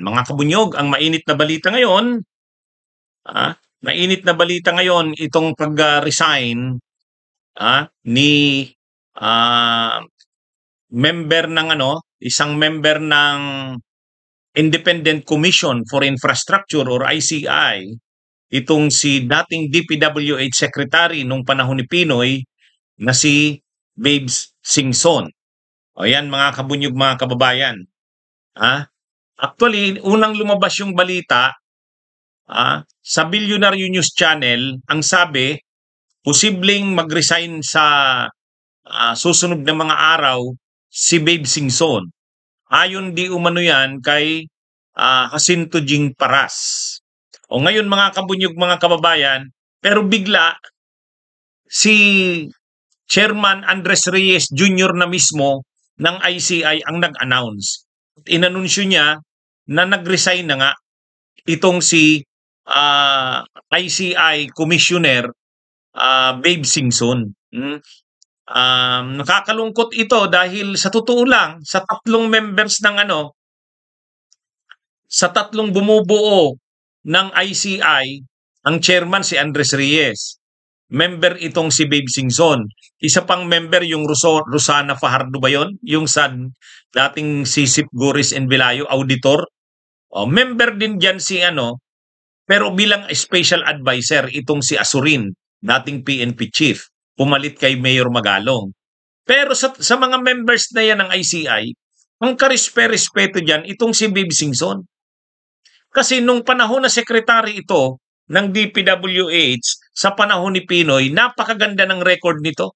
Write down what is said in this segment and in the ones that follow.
mga kabunyog, ang mainit na balita ngayon, mainit na balita ngayon itong pag-resign ni ah, member ng isang member ng Independent Commission for Infrastructure or ICI, itong si dating DPWH Secretary nung panahon ni Pinoy na si Babes Singson. O yan mga kabunyog, mga kababayan. Actually, unang lumabas yung balita sa Billionaire News Channel, ang sabi, posibleng mag-resign sa susunod na mga araw si Babe Singson. Ayon di umano yan kay Jacinto Jing Paras. O ngayon mga kabunyog, mga kababayan, pero bigla si Chairman Andres Reyes Jr. na mismo ng ICI ang nag-announce. Inanunsyo niya na nag-resign na nga itong si ICI Commissioner Babe Singson. Nakakalungkot ito dahil sa totoo lang, sa tatlong members ng sa tatlong bumubuo ng ICI, ang chairman si Andres Reyes. Member itong si Babe Singson. Isa pang member yung Rosana Fajardo ba yun? Yung sa dating Sisip Goris and Vilayo, auditor. Member din dyan si pero bilang special advisor itong si Asurin, dating PNP chief, pumalit kay Mayor Magalong. Pero sa mga members na yan ng ICI, ang karespe-respeto dyan itong si Babe Singson. Kasi nung panahon na sekretary ito ng DPWH sa panahon ni Pinoy, napakaganda ng record nito.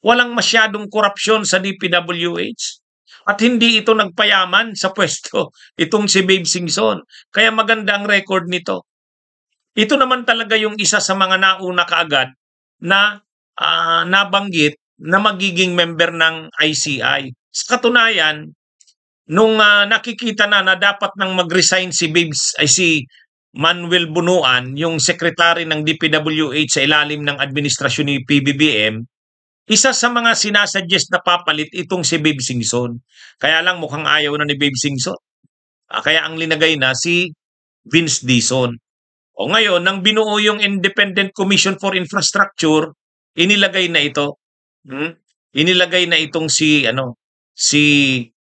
Walang masyadong korupsyon sa DPWH. At hindi ito nagpayaman sa pwesto, itong si Babe Singson. Kaya maganda ang record nito. Ito naman talaga yung isa sa mga nauna kaagad na nabanggit na magiging member ng ICI. Sa katunayan, nung nakikita na dapat nang mag-resign si si Manuel Bunuan, yung secretary ng DPWH sa ilalim ng administrasyon ni PBBM, isa sa mga sinasuggest na papalit itong si Babe Singson. Kaya lang mukhang ayaw na ni Babe Singson. Kaya ang linagay na si Vince Dizon. O ngayon, nang binuo yung Independent Commission for Infrastructure, inilagay na ito. Inilagay na itong si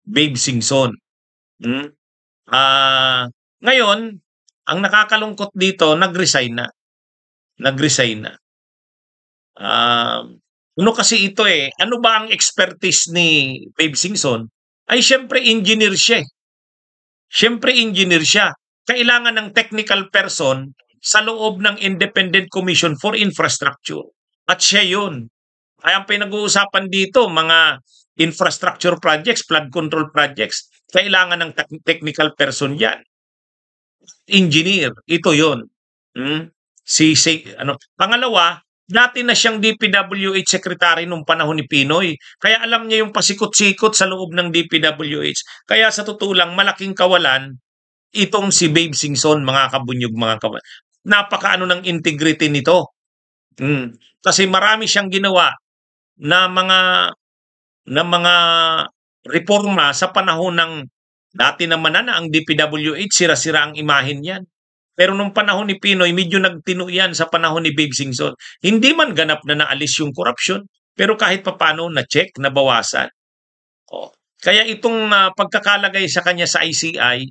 Babe Singson. Ngayon, ang nakakalungkot dito, nag-resign na. Nag-resign na. Ano kasi ito ano ba ang expertise ni Babe Singson? Ay syempre engineer siya. Syempre engineer siya. Kailangan ng technical person sa loob ng Independent Commission for Infrastructure. At siya yun. Ay ang pinag-uusapan dito, mga infrastructure projects, flood control projects, kailangan ng technical person yan. Engineer, ito yun. Pangalawa, dati na siyang DPWH secretary nung panahon ni Pinoy. Kaya alam niya yung pasikot-sikot sa loob ng DPWH. Kaya sa totoo lang, malaking kawalan itong si Babe Singson, mga kabunyog, mga kawalan. Napakaano ng integrity nito. Kasi marami siyang ginawa na mga reforma sa panahon ng dati naman na ang DPWH, sira-sira ang imahen niyan. Pero nung panahon ni Pinoy, medyo nagtinuyan sa panahon ni Babe Singson. Hindi man ganap na naalis yung corruption, pero kahit papano na-check, nabawasan. Kaya itong pagkakalagay sa kanya sa ICI,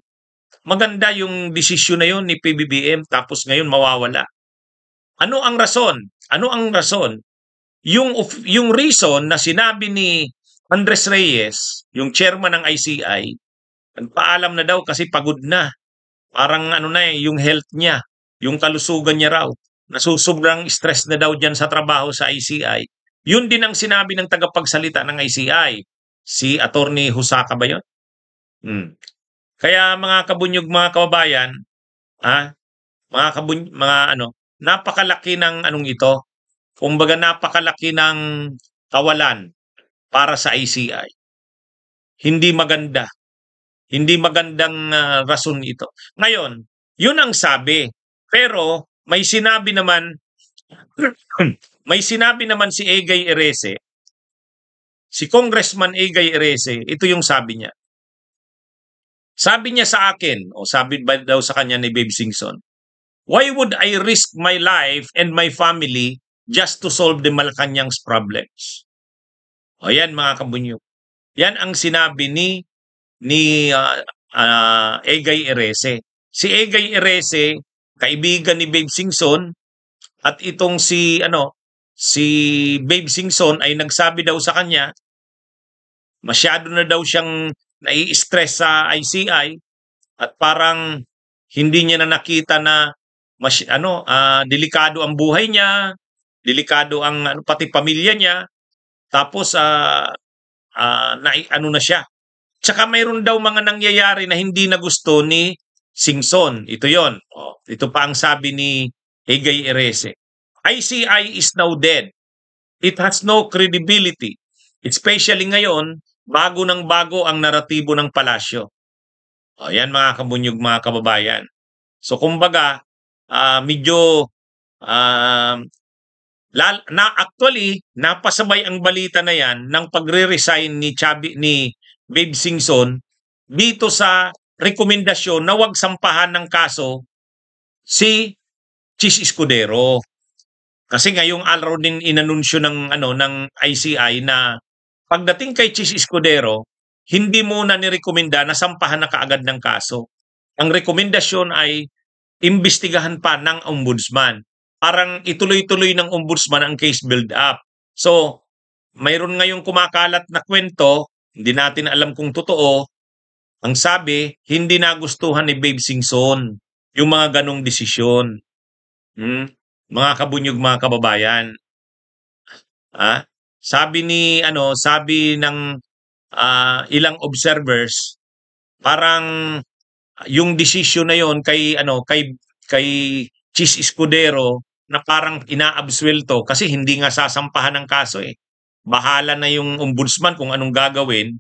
maganda yung desisyon na yun ni PBBM, tapos ngayon mawawala. Ano ang rason? Ano ang rason? Yung reason na sinabi ni Andres Reyes, yung chairman ng ICI, nagpaalam na daw kasi pagod na. Parang yung health niya, yung kalusugan niya raw. Nasusobrang stress na daw dyan sa trabaho sa ICI. Yun din ang sinabi ng tagapagsalita ng ICI. Si Attorney Husaka ba yun? Kaya mga kabunyog, mga kababayan, napakalaki ng ito. Kumbaga napakalaki ng kawalan para sa ICI. Hindi maganda. Hindi magandang rason ito. Ngayon, yun ang sabi. Pero may sinabi naman si Egay Erese, si Congressman Egay Erese, ito yung sabi niya. Sabi niya sa akin, o sabi ba daw sa kanya ni Babe Singson, "Why would I risk my life and my family just to solve the Malacanang's problems?" O yan mga kabunyo. Yan ang sinabi ni Egay Erese. Si Egay Erese, kaibigan ni Babe Singson, at itong si Babe Singson ay nagsabi daw sa kanya, masyado na daw siyang nai-stress sa ICI at parang hindi niya na nakita na delikado ang buhay niya, delikado ang pati pamilya niya, tapos ano na siya. Tsaka mayroon daw mga nangyayari na hindi na gusto ni Singson. Ito yon. Ito pa ang sabi ni Egay Erese. ICI is now dead. It has no credibility. Especially ngayon, bago ng bago ang naratibo ng palasyo. Yan mga kabunyog, mga kababayan. So kumbaga, medyo actually napasabay ang balita na yan ng pagre-resign ni Babe Singson dito sa rekomendasyon na wag sampahan ng kaso si Chis Escudero. Kasi ngayong araw din inanunsyo ng ICI na pagdating kay Chis Escudero, hindi muna nirekomenda na sampahan na kaagad ng kaso. Ang rekomendasyon ay imbestigahan pa ng ombudsman. Parang ituloy-tuloy ng ombudsman ang case build-up. So, mayroon ngayong kumakalat na kwento, hindi natin alam kung totoo. Ang sabi, hindi nagustuhan ni Babe Singson yung mga ganong desisyon. Mga kabunyog, mga kababayan. Sabi ng ilang observers, parang yung desisyon na yon kay Chis Escudero na parang inaabsuelto kasi hindi nga sasampahan ng kaso eh. Bahala na yung ombudsman kung anong gagawin.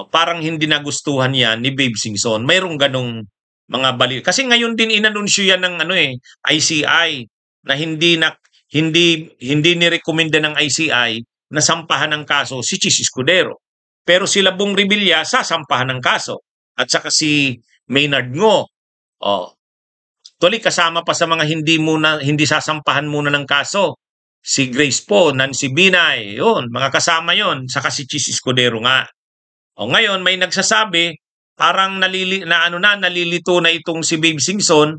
Parang hindi nagustuhan yan ni Babe Singson. Mayroong ganong mga bali. Kasi ngayon din inanunsyo yan ng ICI na hindi nirekomenda ng ICI na sampahan ng kaso si Chis Escudero. Pero sila Bong Revilla sasampahan ng kaso. At saka si Maynard Ngo. Actually, kasama pa sa mga hindi sasampahan muna ng kaso. Si Grace Poe, Nancy Binay, yun, mga kasama yon, saka si Chis Escudero nga. Ngayon may nagsasabi, parang nalilito na itong si Babe Singson.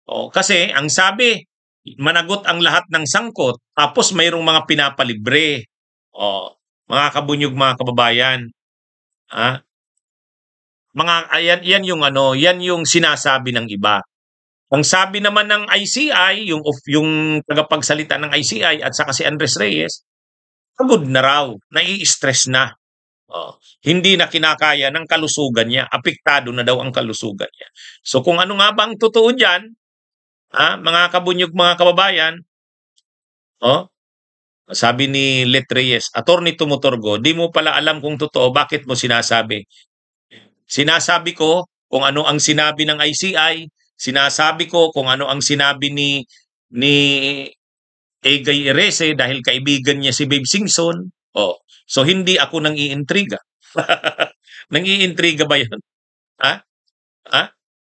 Kasi ang sabi, managot ang lahat ng sangkot, tapos mayroong mga pinapalibre. Mga kabunyog, mga kababayan. Yan yung sinasabi ng iba. Ang sabi naman ng ICI, yung tagapagsalita ng ICI at saka si Andres Reyes, pagod na raw, nai-stress na. Hindi na kinakaya ng kalusugan niya, apektado na daw ang kalusugan niya. So kung ano nga ba ang totoo diyan, mga kabunyog, mga kababayan, sabi ni Let Reyes, Attorney Tumutorgo, di mo pala alam kung totoo, bakit mo sinasabi? Sinasabi ko kung ano ang sinabi ng ICI, sinasabi ko kung ano ang sinabi ni Egay Erese dahil kaibigan niya si Babe Singson. So hindi ako nang iintriga. Nang iintriga ba 'yon?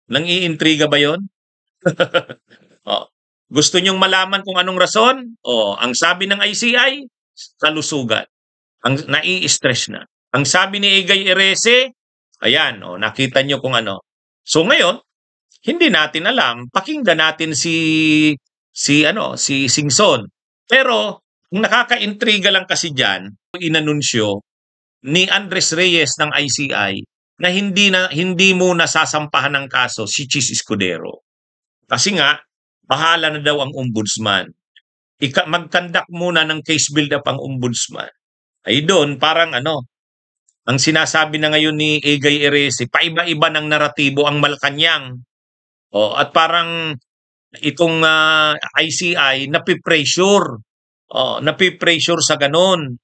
Nang iintriga ba 'yon? Gusto niyong malaman kung anong rason? Ang sabi ng ICI, kalusugan. Ang nai-stress na. Ang sabi ni Egay Erese, ayan, nakita niyo kung ano. So ngayon, hindi natin alam. Pakinggan natin si Singson. Pero ang nakaka-intriga lang kasi diyan, inanunsyo ni Andres Reyes ng ICI na hindi muna sasampahan ng kaso si Chis Escudero. Kasi nga bahala na daw ang ombudsman. Mag-conduct muna ng case build-up ang ombudsman. Ay doon parang ang sinasabi na ngayon ni Egay Erese, paiba-iba ng naratibo ang Malacanang. At parang itong ICI napipressure. Napipressure sa ganon.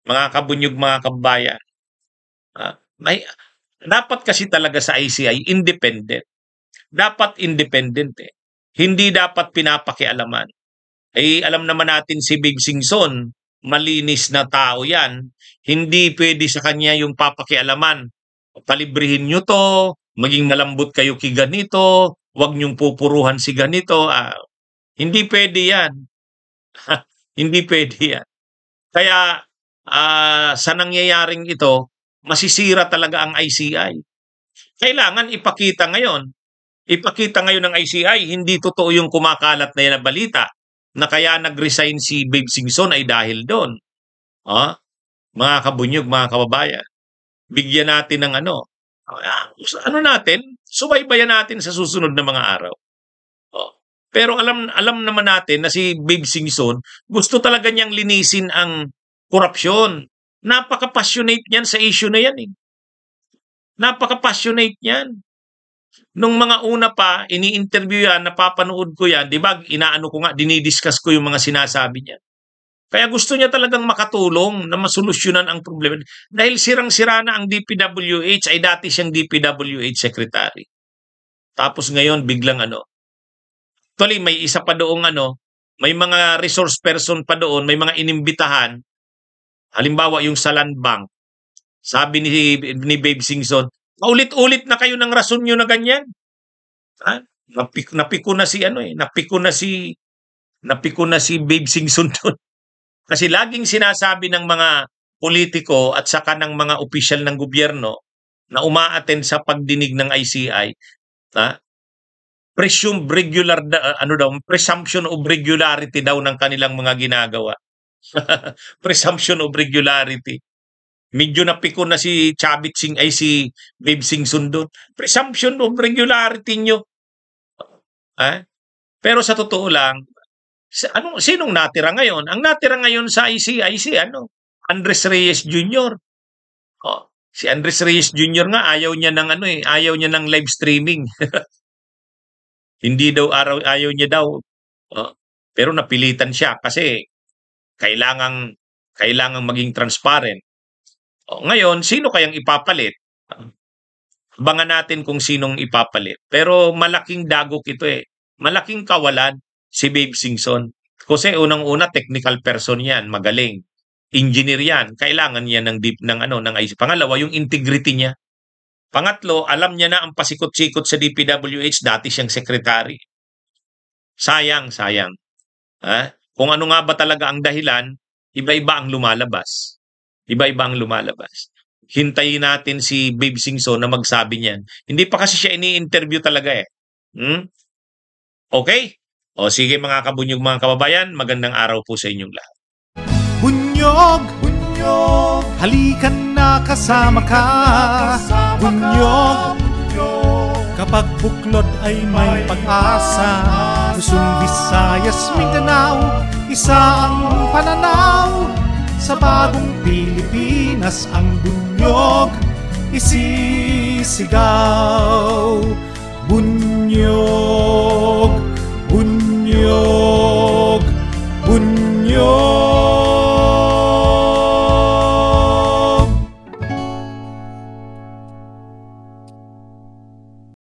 Mga kabunyog, mga kabayan. Dapat kasi talaga sa ICI independent. Dapat independent eh. Hindi dapat pinapakialaman. Alam naman natin si Babe Singson, malinis na tao yan. Hindi pwede sa kanya yung papakialaman Palibrihin nyo 'to, maging malambot kayo kay ganito, 'wag niyong pupuruhan si ganito, hindi puwede 'yan. Hindi puwede 'yan. Kaya, sa nangyayaring ito, masisira talaga ang ICI. Kailangan ipakita ngayon ng ICI hindi totoo yung kumakalat na yan na balita na kaya nag-resign si Babe Singson ay dahil do'n. Mga kabunyog, mga kababayan, bigyan natin ng subaybayan natin sa susunod na mga araw. Pero alam naman natin na si Babe Singson gusto talaga niyang linisin ang korapsyon. Napaka-passionate niyan sa issue na yan, eh. Napaka-passionate niyan. Nung mga una pa, ini-interview yan, napapanood ko yan, di ba, dinidiscuss ko yung mga sinasabi niya. Kaya gusto niya talagang makatulong na masolusyonan ang problema. Dahil sirang-sira na ang DPWH, ay dati siyang DPWH secretary. Tapos ngayon, biglang actually, may isa pa doong may mga resource person pa doon, may mga inimbitahan. Halimbawa, yung sa Land Bank, sabi ni Babe Singson, paulit-ulit na kayo ng rason nyo na ganyan. Napiko na si Babe Singson doon. Kasi laging sinasabi ng mga politiko at saka ng mga opisyal ng gobyerno na umaattend sa pagdinig ng ICI, presumption of regularity daw ng kanilang mga ginagawa. Presumption of regularity. Medyo napiko na si si Babe Singson doon. Presumption of regularity nyo. Pero sa totoo lang, sinong natira ngayon? Ang natira ngayon sa ICI si Andres Reyes Jr. Si Andres Reyes Jr. nga ayaw niya ng live streaming. Hindi daw ayaw niya daw. Pero napilitan siya kasi kailangang maging transparent. Ngayon, sino kayang ipapalit? Abangan natin kung sinong ipapalit. Pero malaking dagok ito, eh. Malaking kawalan si Babe Singson. Kasi unang-una technical person 'yan, magaling. Engineer 'yan. Kailangan niya ng ICI. Pangalawa, yung integrity niya. Pangatlo, alam niya na ang pasikot-sikot sa DPWH, dati siyang secretary. Sayang. Kung ano nga ba talaga ang dahilan, iba-iba ang lumalabas. Hintayin natin si Babe Singson na magsabi niyan. Hindi pa kasi siya ini-interview talaga, eh. Okay? Sige mga kabunyog, mga kababayan, magandang araw po sa inyong lahat. Bunyog, halikan na kasama ka. Bunyog, kapag buklod ay may pag-asa. Luzon, Visayas, Mindanao, isa ang pananaw. Sa bagong Pilipinas ang bunyog isisigaw.